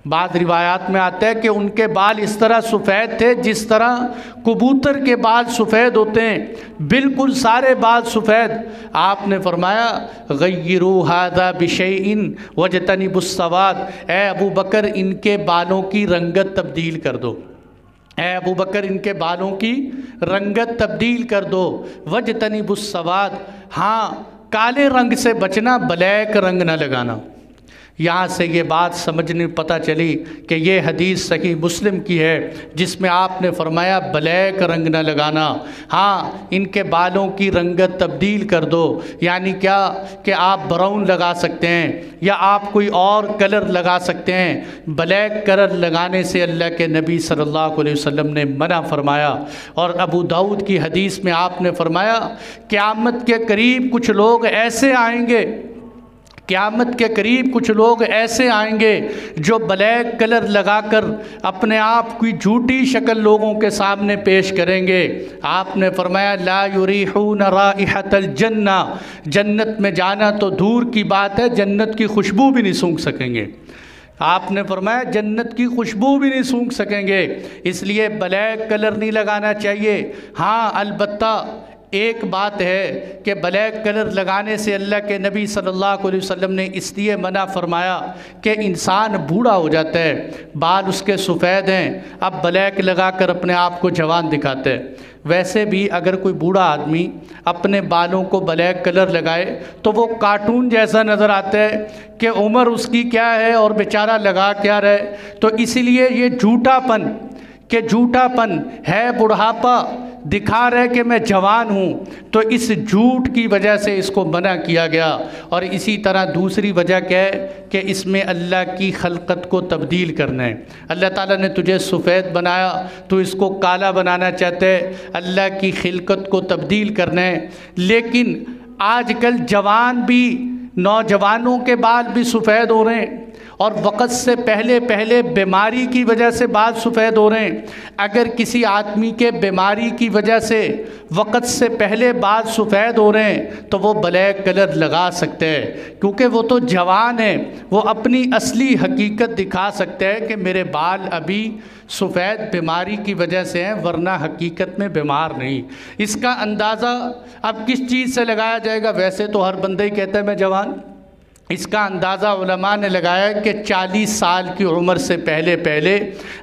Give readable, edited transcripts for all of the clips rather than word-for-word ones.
बाद रिवायात में आता है कि उनके बाल इस तरह सफ़ेद थे जिस तरह कबूतर के बाल सफ़ेद होते हैं, बिल्कुल सारे बाल सफ़ेद। आपने फरमाया गय्यिरू हाज़ा बिशैइन वजतनिबुस सवाद, ए अबू बकर इनके बालों की रंगत तब्दील कर दो, ए अबू बकर इनके बालों की रंगत तब्दील कर दो। वजतनिबुस सवाद, हाँ काले रंग से बचना, ब्लैक रंग न लगाना। यहाँ से ये बात समझने पता चली कि ये हदीस सही मुस्लिम की है जिसमें आपने फरमाया ब्लैक रंग न लगाना, हाँ इनके बालों की रंगत तब्दील कर दो। यानी क्या कि आप ब्राउन लगा सकते हैं या आप कोई और कलर लगा सकते हैं। ब्लैक कलर लगाने से अल्लाह के नबी सल्लल्लाहु अलैहि वसल्लम ने मना फरमाया। और अबू दाऊद की हदीस में आपने फरमाया क़यामत के करीब कुछ लोग ऐसे आएंगे, क़यामत के करीब कुछ लोग ऐसे आएंगे जो ब्लैक कलर लगाकर अपने आप की झूठी शक्ल लोगों के सामने पेश करेंगे। आपने फरमाया ला युरीहून राइहतल जन्ना, जन्नत में जाना तो दूर की बात है, जन्नत की खुशबू भी नहीं सूंघ सकेंगे। आपने फरमाया जन्नत की खुशबू भी नहीं सूंघ सकेंगे, इसलिए ब्लैक कलर नहीं लगाना चाहिए। हाँ अलबत्ता एक बात है कि ब्लैक कलर लगाने से अल्लाह के नबी सल्लल्लाहु अलैहि वसल्लम ने इसलिए मना फरमाया कि इंसान बूढ़ा हो जाता है, बाल उसके सफ़ेद हैं, अब ब्लैक लगाकर अपने आप को जवान दिखाते हैं। वैसे भी अगर कोई बूढ़ा आदमी अपने बालों को ब्लैक कलर लगाए तो वो कार्टून जैसा नज़र आता है कि उम्र उसकी क्या है और बेचारा लगा क्या रहे। तो इसीलिए ये झूठापन है, बुढ़ापा दिखा रहे कि मैं जवान हूँ, तो इस झूठ की वजह से इसको मना किया गया। और इसी तरह दूसरी वजह क्या है कि इसमें अल्लाह की खलकत को तब्दील करना है। अल्लाह ताला ने तुझे सफ़ेद बनाया, तो इसको काला बनाना चाहते हैं, अल्लाह की खिलकत को तब्दील करना है। लेकिन आजकल जवान भी, नौजवानों के बाल भी सफ़ेद हो रहे हैं और वक़्त से पहले बीमारी की वजह से बाल सफ़ेद हो रहे हैं। अगर किसी आदमी के बीमारी की वजह से वक़्त से पहले बाल सफ़ेद हो रहे हैं तो वो ब्लैक कलर लगा सकते हैं, क्योंकि वो तो जवान है, वो अपनी असली हकीकत दिखा सकते हैं कि मेरे बाल अभी सफ़ेद बीमारी की वजह से हैं, वरना हकीकत में बीमार नहीं। इसका अंदाज़ा अब किस चीज़ से लगाया जाएगा? वैसे तो हर बंदा ही कहता है मैं जवान। इसका अंदाज़ा उलमा ने लगाया कि 40 साल की उम्र से पहले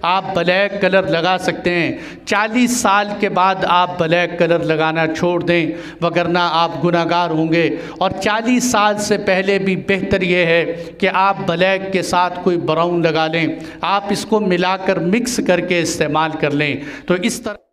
आप ब्लैक कलर लगा सकते हैं। 40 साल के बाद आप ब्लैक कलर लगाना छोड़ दें, वगरना आप गुनाहगार होंगे। और 40 साल से पहले भी बेहतर ये है कि आप ब्लैक के साथ कोई ब्राउन लगा लें, आप इसको मिलाकर मिक्स करके इस्तेमाल कर लें। तो इस तरह